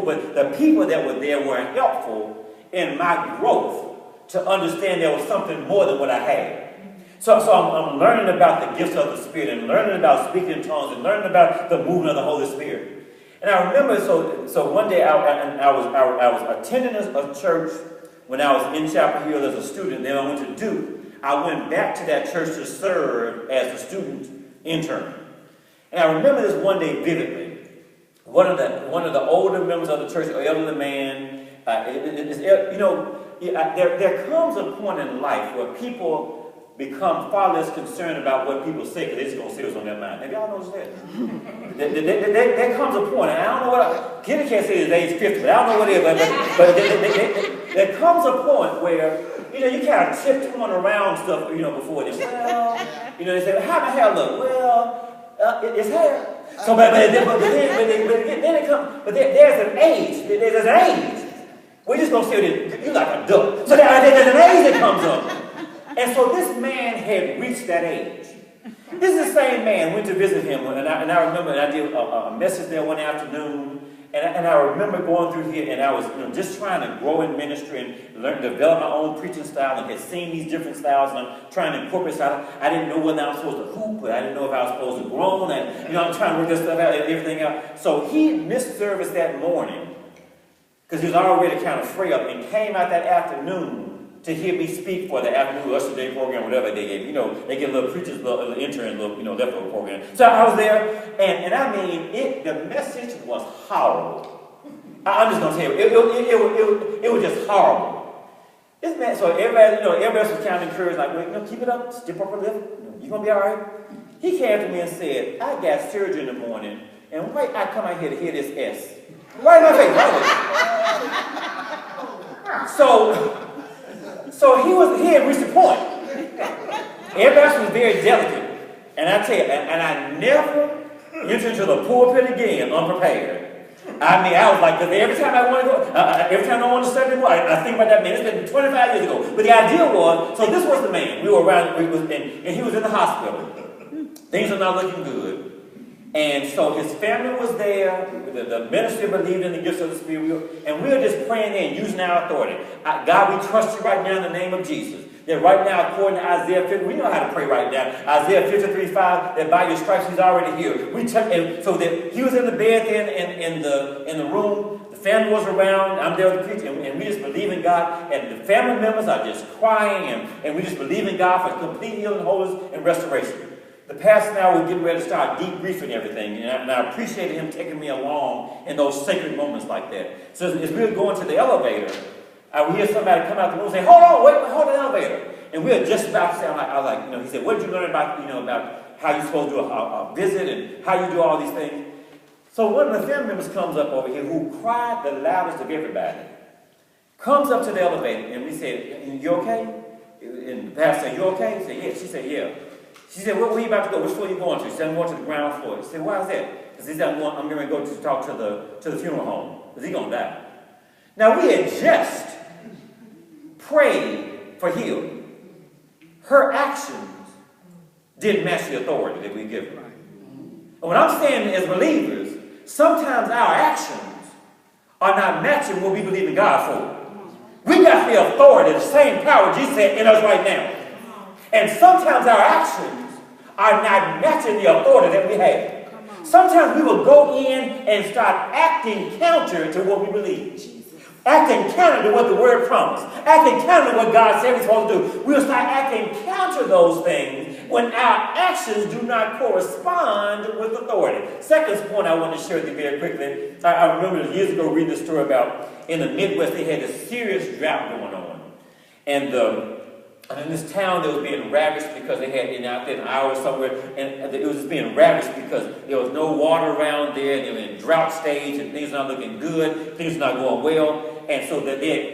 but the people that were there were helpful in my growth to understand there was something more than what I had. So I'm learning about the gifts of the Spirit and learning about speaking in tongues and learning about the movement of the Holy Spirit. And I remember, so one day I was attending a church when I was in Chapel Hill as a student. Then I went to Duke. I went back to that church to serve as a student intern. And I remember this one day vividly. One of the older members of the church, an elderly man, there comes a point in life where people become far less concerned about what people say because they're just going to say what's on their mind. Have y'all noticed that? There comes a point, and I don't know what, Kenny can't say his age 50, but I don't know what it is, but there comes a point where, you kind of tiptoeing around stuff, before this. Well, they say, how my hair look? Well, it's hair. So, but then it comes, but there's an age. There's an age. We're just going to say that you're like a duck. So there's an age that comes up. And so this man had reached that age. This is the same man, went to visit him, and I remember, and I did a message there one afternoon, and I remember going through here, and I was just trying to grow in ministry and develop my own preaching style, and had seen these different styles, and I'm trying to incorporate styles. I didn't know whether I was supposed to hoop, but I didn't know if I was supposed to groan, and I'm trying to work this stuff out and everything out. So he missed service that morning, because he was already kind of frayed up, and came out that afternoon to hear me speak for the afternoon Usher Day program, whatever they gave. They get a little preachers, a little intern, leftover program. So I was there, and I mean, the message was horrible. I'm just gonna tell you, it was just horrible. This man, so everybody else was kind of encouraged, like, well, keep it up, step up a little, you're gonna be all right. He came to me and said, I got surgery in the morning, and wait, I come out here to hear this S. Right in my face. So he had reached the point. Everybody else was very delicate. And I tell you, and I never entered into the pulpit again unprepared. I mean, I was like, because every time I want to go, every time I want to study anymore, I think about that man. It's been 25 years ago. But the idea was, so this was the man. We were around, and he was in the hospital. Things are not looking good. And so his family was there. The ministry believed in the gifts of the Spirit. And we were just praying and using our authority. God, we trust you right now in the name of Jesus. That right now, according to Isaiah 50, we know how to pray right now. Isaiah 53:5, that by your stripes he's already healed. And so that he was in the bed then in the room. The family was around. I'm there with the preacher. And we just believe in God. And the family members are just crying. And we just believe in God for complete healing, wholeness, and restoration. The pastor and I were getting ready to start debriefing everything, and I appreciated him taking me along in those sacred moments like that. So as we were going to the elevator, I would hear somebody come out the room and say, hold on, wait, hold the elevator. And we were just about to say, I was like, he said, what did you learn about, about how you're supposed to do a visit and how you do all these things? So one of the family members comes up over here who cried the loudest of everybody. Comes up to the elevator, and we said, you okay? And the pastor said, you okay? He said, yeah. She said, yeah. She said, where are you about to go? Which floor are you going to? She said, I'm going to the ground floor. She said, why is that? Because he said, I'm going to go to talk to the funeral home, because he's going to die. Now, we had just prayed for healing. Her actions didn't match the authority that we give her. And what I'm saying as believers, sometimes our actions are not matching what we believe in God for. We got the authority, the same power Jesus had in us right now. And sometimes our actions are not matching the authority that we have. Sometimes we will go in and start acting counter to what we believe. Acting counter to what the word promised. Acting counter to what God said we're supposed to do. We'll start acting counter to those things when our actions do not correspond with authority. Second point I want to share with you very quickly. I remember years ago reading this story about in the Midwest they had a serious drought going on. And in this town, they was being ravished because they had out there an hour somewhere, and it was just being ravished because there was no water around there, and they were in drought stage, and things not looking good, things not going well. And so they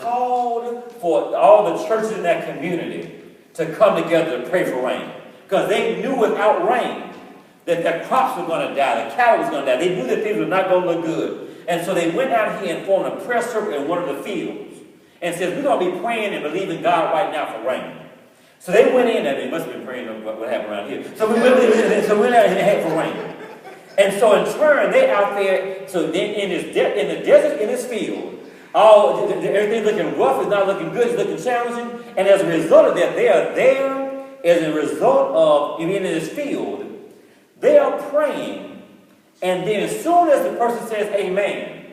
called for all the churches in that community to come together to pray for rain. Because they knew without rain that their crops were going to die, the cattle was going to die. They knew that things were not going to look good. And so they went out here and formed a prayer circle in one of the fields. And says, we're going to be praying and believing God right now for rain. So they went in, and they must have been praying about what happened around here. So we went out and had for rain. And so in turn, they're out there, so then in the desert, in this field, everything's looking rough, it's not looking good, it's looking challenging. And as a result of that, they are there as a result of being in this field. They are praying. And then as soon as the person says amen,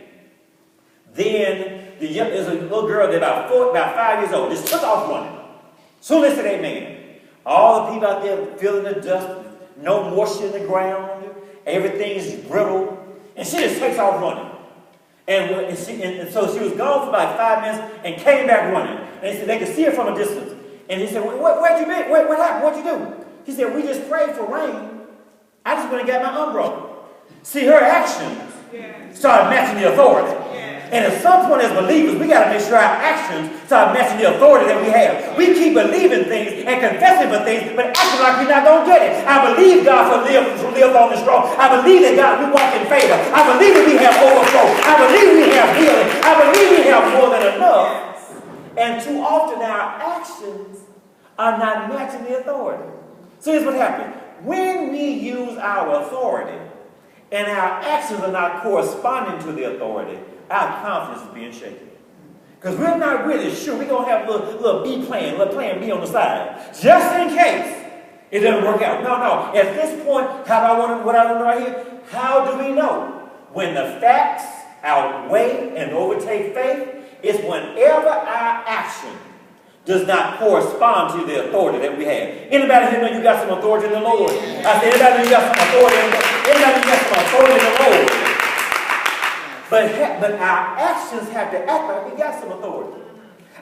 then there's a little girl that's about 5 years old, just took off running. As soon as they said amen, all the people out there feeling the dust, no moisture in the ground, everything's brittle, and she just takes off running. And so she was gone for about 5 minutes and came back running. And they said they could see her from a distance. And he said, where'd you been? What happened? What'd you do? He said, we just prayed for rain. I just went and got my umbrella. See, her actions started matching the authority. And at some point as believers, we got to make sure our actions start matching the authority that we have. We keep believing things and confessing for things, but acting like we're not going to get it. I believe God for live on the strong. I believe that God, we walk in favor. I believe that we have overflow. I believe we have healing. I believe we have more than enough. And too often our actions are not matching the authority. So here's what happens. When we use our authority and our actions are not corresponding to the authority, our confidence is being shaken. Because we're not really sure. We're going to have a little B plan, a little plan B on the side. Just in case it doesn't work out. No. At this point, what I want to know right here, how do we know? When the facts outweigh and overtake faith, it's whenever our action does not correspond to the authority that we have. Anybody here know you got some authority in the Lord? I said, anybody know you got some authority in the Lord? Anybody know you got some authority in the Lord? But our actions have to act like we got some authority.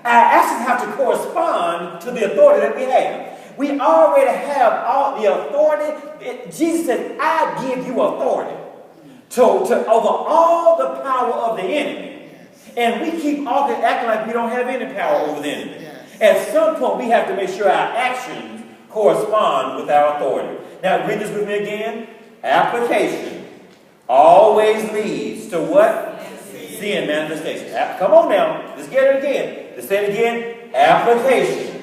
Our actions have to correspond to the authority that we have. We already have all the authority. Jesus said, I give you authority to over all the power of the enemy. And we keep acting like we don't have any power over the enemy. At some point, we have to make sure our actions correspond with our authority. Now, read this with me again. Application always leads to what? Sin manifestation. Come on now. Let's get it again. Let's say it again. Application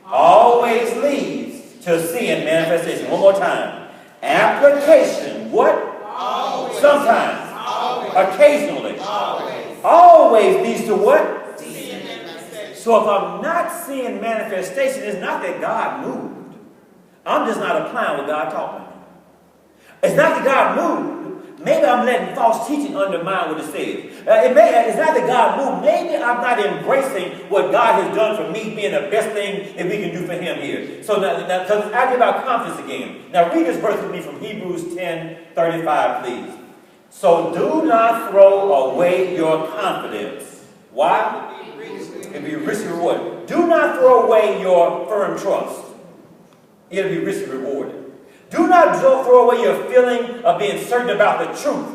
always leads to sin manifestation. One more time. Application. What? Always. Sometimes. Always. Occasionally. Always leads to what? Sin manifestation. So if I'm not seeing manifestation, it's not that God moved. I'm just not applying what God taught me. It's not that God moved. Maybe I'm letting false teaching undermine what it says. It's not that God moved. Maybe I'm not embracing what God has done for me being the best thing that we can do for him here. So now because I get about confidence again. Now read this verse with me from Hebrews 10:35, please. So do not throw away your confidence. Why? It'll be richly rewarded. Do not throw away your firm trust. It'll be richly rewarded. Do not throw away your feeling of being certain about the truth,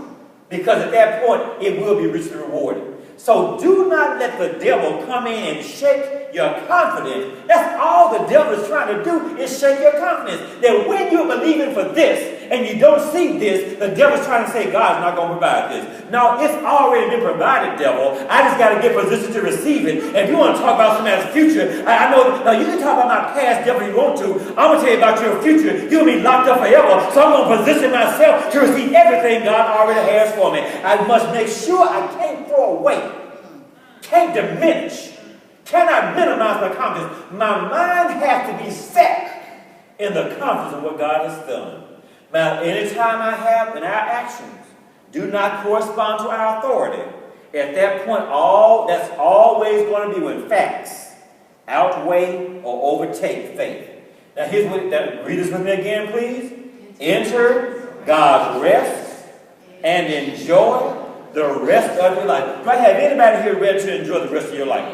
because at that point, it will be richly rewarded. So do not let the devil come in and shake your confidence. That's all the devil is trying to do, is shake your confidence. That when you're believing for this and you don't see this, the devil's trying to say God's not going to provide this. No, it's already been provided, devil. I just got to get positioned to receive it. And if you want to talk about somebody's future, I know, now you can talk about my past, devil, if you want to. I'm going to tell you about your future. You'll be locked up forever. So I'm going to position myself to receive everything God already has for me. I must make sure I can't throw away, can't diminish, cannot minimize my confidence. My mind has to be set in the confidence of what God has done. Now, anytime I have in our actions do not correspond to our authority, at that point, that's always going to be when facts outweigh or overtake faith. Now, read this with me again, please. Enter God's rest and enjoy the rest of your life. Do I have anybody here ready to enjoy the rest of your life?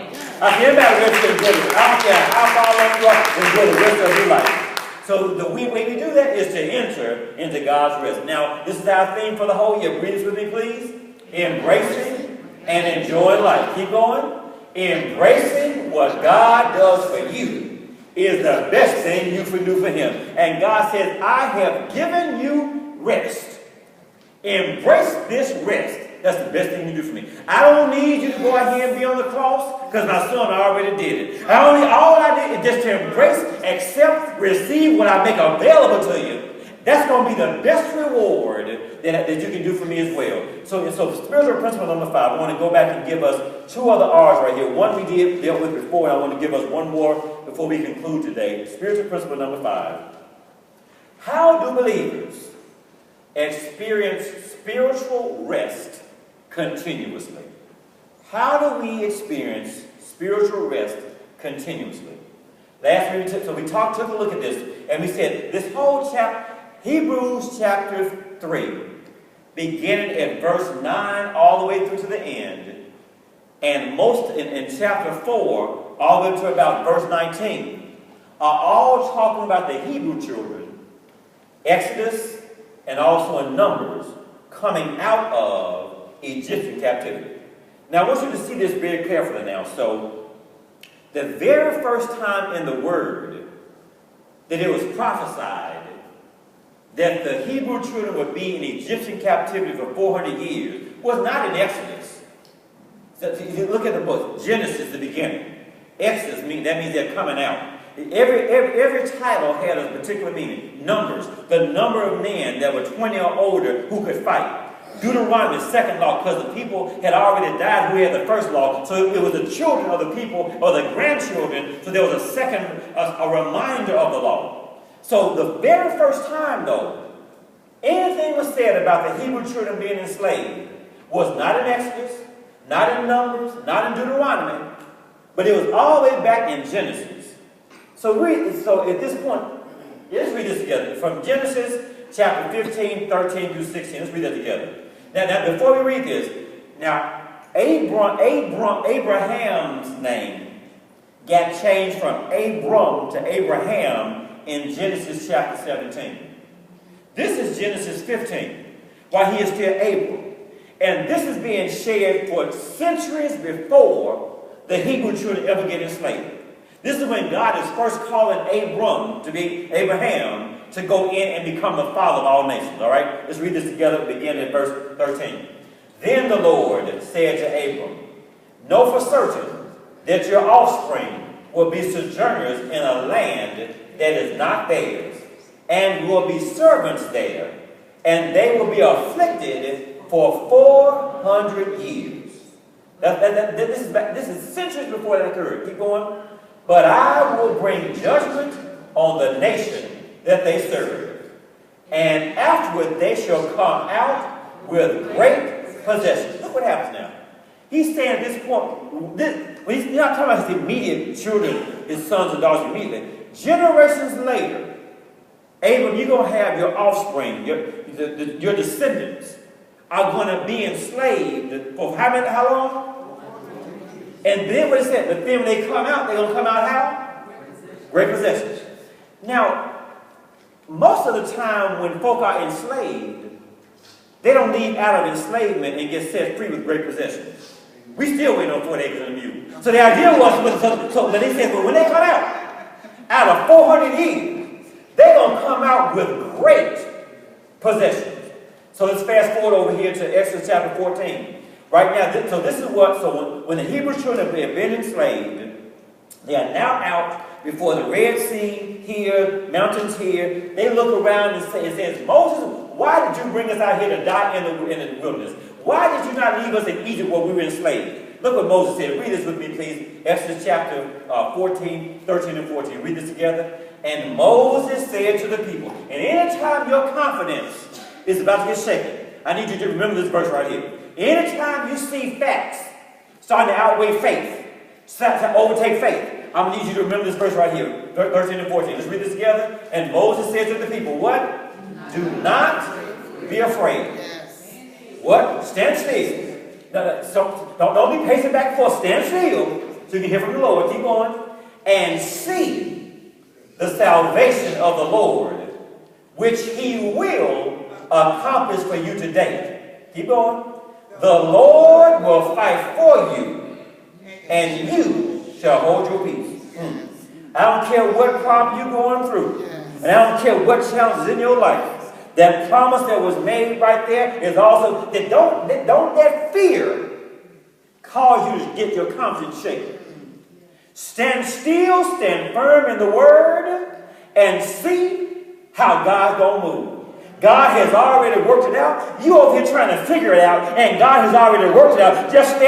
Anybody ready to enjoy the I don't care how far along you are, enjoy the rest of your life. So the way we do that is to enter into God's rest. Now, this is our theme for the whole year. Read this with me, please. Embracing and enjoying life. Keep going. Embracing what God does for you is the best thing you can do for him. And God says, I have given you rest. Embrace this rest. That's the best thing you do for me. I don't need you to go out here and be on the cross, because my son already did it. All I need is just to embrace, accept, receive what I make available to you. That's going to be the best reward that you can do for me as well. So spiritual principle number 5, I want to go back and give us 2 other R's right here. One we dealt with before, and I want to give us one more before we conclude today. Spiritual principle number 5. How do believers experience spiritual rest continuously? How do we experience spiritual rest continuously? Last week took a look at this, and we said this whole chapter, Hebrews chapter 3, beginning at verse 9 all the way through to the end, and most in chapter 4 all the way to about verse 19, are all talking about the Hebrew children, Exodus, and also in Numbers, coming out of Egyptian captivity. Now I want you to see this very carefully now. So, the very first time in the Word that it was prophesied that the Hebrew children would be in Egyptian captivity for 400 years was not in Exodus. So if you look at the book, Genesis, the beginning. Exodus, that means they're coming out. Every title had a particular meaning. Numbers, the number of men that were 20 or older who could fight. Deuteronomy, second law, because the people had already died who had the first law. So it was the children of the people or the grandchildren. So there was a second, a reminder of the law. So the very first time, though, anything was said about the Hebrew children being enslaved was not in Exodus, not in Numbers, not in Deuteronomy, but it was all the way back in Genesis. So at this point, let's read this together. From Genesis chapter 15, 13 through 16. Let's read that together. Now before we read this, now Abraham's name got changed from Abram to Abraham in Genesis chapter 17. This is Genesis 15, while he is still Abram. And this is being shared for centuries before the Hebrew children ever get enslaved. This is when God is first calling Abram to be Abraham to go in and become the father of all nations. All right? Let's read this together, beginning at verse 13. Then the Lord said to Abram, know for certain that your offspring will be sojourners in a land that is not theirs, and will be servants there, and they will be afflicted for 400 years. This is centuries before that occurred. Keep going. But I will bring judgment on the nation that they serve, and afterward they shall come out with great possessions. Look what happens now. He's saying at this point, he's not talking about his immediate children, his sons and daughters immediately. Generations later, Abram, you're going to have your offspring, your descendants are going to be enslaved for how long? And then what it said, but then when they come out, they're going to come out how? Great possessions. Now, most of the time when folk are enslaved, they don't leave out of enslavement and get set free with great possessions. We still wait on 40 acres and a mule. So the idea was, but they said, but when they come out of 400 years, they're going to come out with great possessions. So let's fast forward over here to Exodus chapter 14. Right now, so this is what, so when the Hebrew children have been enslaved, they are now out before the Red Sea here, mountains here. They look around and it says, Moses, why did you bring us out here to die in the wilderness? Why did you not leave us in Egypt where we were enslaved? Look what Moses said. Read this with me, please. Exodus chapter 14, 13 and 14. Read this together. And Moses said to the people, and anytime your confidence is about to get shaken, I need you to remember this verse right here. Anytime you see facts starting to outweigh faith, starting to overtake faith, I'm going to need you to remember this verse right here, 13 and 14. Let's read this together. And Moses said to the people, what? Do not be afraid. What? Stand still. So don't be pacing back and forth. Stand still so you can hear from the Lord. Keep going. And see the salvation of the Lord, which he will accomplish for you today. Keep going. The Lord will fight for you, and you shall hold your peace. I don't care what problem you're going through, and I don't care what challenges in your life. That promise that was made right there is also that don't let fear cause you to get your confidence shaken. Stand still, stand firm in the word, and see how God's going to move. God has already worked it out. You over here trying to figure it out, and God has already worked it out. Just stand